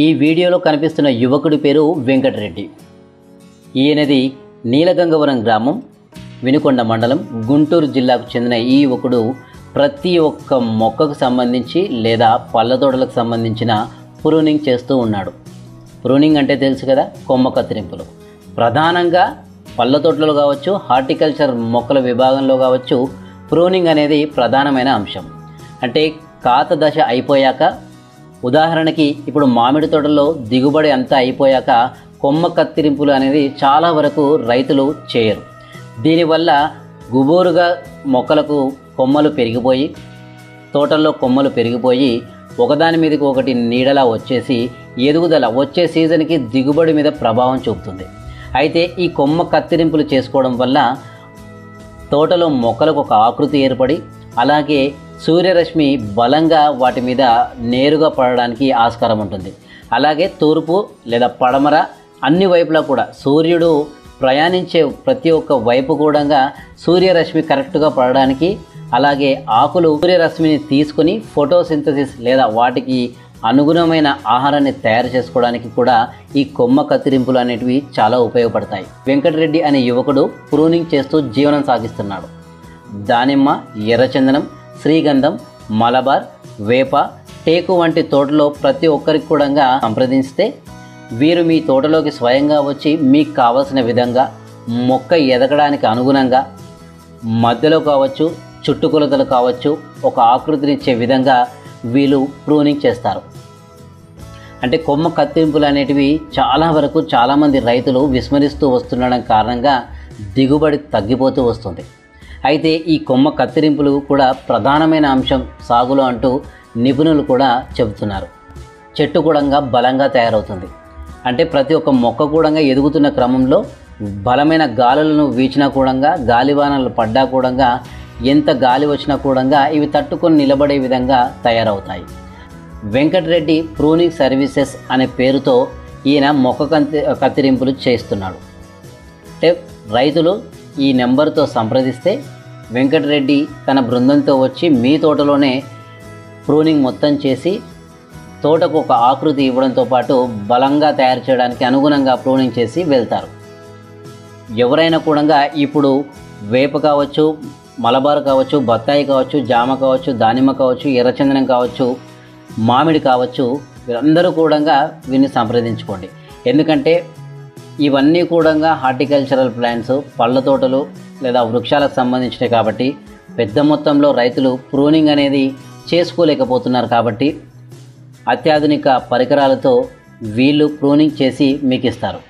ఈ వీడియోలో కనిపిస్తున్న యువకుడి పేరు వెంకటరెడ్డి. ఈయనది నీలగంగవరం గ్రామం, వినుకొండ మండలం, గుంటూరు జిల్లాకు చెందిన ఈ యువకుడు ప్రతి ఒక్క మొక్కకు సంబంధించి లేదా పళ్ళ తోటలకు సంబంధించిన ప్రూనింగ్ చేస్తూ ఉన్నాడు. ప్రూనింగ్ అంటే తెలుసు కదా, కొమ్మ కత్తిరింపులు. ప్రధానంగా పళ్ళ తోటలో కావచ్చు, హార్టికల్చర్ మొక్కల విభాగంలో కావచ్చు, ప్రూనింగ్ అనేది ప్రధానమైన అంశం. అంటే కాత దశ అయిపోయాక, ఉదాహరణకి ఇప్పుడు మామిడి తోటలో దిగుబడి అంతా అయిపోయాక కొమ్మ కత్తిరింపులు అనేది చాలా వరకు రైతులు చేయరు. దీనివల్ల గుబూరుగా మొక్కలకు కొమ్మలు పెరిగిపోయి, తోటల్లో కొమ్మలు పెరిగిపోయి ఒకదాని మీదకి ఒకటి నీడలా వచ్చేసి ఎదుగుదల వచ్చే సీజన్కి దిగుబడి మీద ప్రభావం చూపుతుంది. అయితే ఈ కొమ్మ కత్తిరింపులు చేసుకోవడం వల్ల తోటలో మొక్కలకు ఒక ఆకృతి ఏర్పడి, అలాగే సూర్యరశ్మి బలంగా వాటి మీద నేరుగా పడడానికి ఆస్కారం ఉంటుంది. అలాగే తూర్పు లేదా పడమర అన్ని వైపులా కూడా సూర్యుడు ప్రయాణించే ప్రతి ఒక్క వైపు కూడా సూర్యరశ్మి కరెక్ట్గా పడడానికి, అలాగే ఆకులు సూర్యరశ్మిని తీసుకొని ఫోటోసింథసిస్ లేదా వాటికి అనుగుణమైన ఆహారాన్ని తయారు చేసుకోవడానికి కూడా ఈ కొమ్మ కత్తిరింపులు అనేటివి చాలా ఉపయోగపడతాయి. వెంకటరెడ్డి అనే యువకుడు ప్రూనింగ్ చేస్తూ జీవనం సాగిస్తున్నాడు. దానిమ్మ, ఎర్రచందనం, శ్రీగంధం, మలబార్, వేప, టేకు వంటి తోటలో ప్రతి ఒక్కరికి కూడా సంప్రదిస్తే వీరు మీ తోటలోకి స్వయంగా వచ్చి మీకు కావలసిన విధంగా మొక్క ఎదగడానికి అనుగుణంగా మధ్యలో కావచ్చు, చుట్టుకొలతలు కావచ్చు, ఒక ఆకృతినిచ్చే విధంగా వీళ్ళు ప్రూనింగ్ చేస్తారు. అంటే కొమ్మ కత్తిరింపులు అనేటివి చాలా వరకు చాలామంది రైతులు విస్మరిస్తూ వస్తుండడం కారణంగా దిగుబడి తగ్గిపోతూ వస్తుంది. అయితే ఈ కొమ్మ కత్తిరింపులు కూడా ప్రధానమైన అంశం సాగులో అంటూ నిపుణులు కూడా చెబుతున్నారు. చెట్టు కూడా బలంగా తయారవుతుంది. అంటే ప్రతి ఒక్క మొక్క కూడా ఎదుగుతున్న క్రమంలో బలమైన గాలులను వీచినా కూడా, గాలివానలు పడ్డా కూడా, ఎంత గాలి వచ్చినా కూడా ఇవి తట్టుకొని నిలబడే విధంగా తయారవుతాయి. వెంకటరెడ్డి ప్రూనింగ్ సర్వీసెస్ అనే పేరుతో ఈయన మొక్క కత్తిరింపులు చేస్తున్నాడు. అంటే రైతులు ఈ నెంబర్తో సంప్రదిస్తే వెంకటరెడ్డి తన బృందంతో వచ్చి మీ తోటలోనే ప్రూనింగ్ మొత్తం చేసి తోటకు ఒక ఆకృతి ఇవ్వడంతో పాటు బలంగా తయారు చేయడానికి అనుగుణంగా ప్రూనింగ్ చేసి వెళ్తారు. ఎవరైనా కూడా ఇప్పుడు వేప కావచ్చు, మలబార్ కావచ్చు, బత్తాయి కావచ్చు, జామ కావచ్చు, దానిమ్మ కావచ్చు, ఎర్రచందనం కావచ్చు, మామిడి కావచ్చు, వీరందరూ కూడా వీరిని సంప్రదించుకోండి. ఎందుకంటే ఇవన్నీ కూడా హార్టికల్చరల్ ప్లాంట్స్, పళ్ళ తోటలు లేదా వృక్షాలకు సంబంధించినవి కాబట్టి పెద్ద మొత్తంలో రైతులు ప్రూనింగ్ అనేది చేసుకోలేకపోతున్నారు. కాబట్టి అత్యాధునిక పరికరాలతో వీళ్ళు ప్రూనింగ్ చేసి మీకు ఇస్తారు.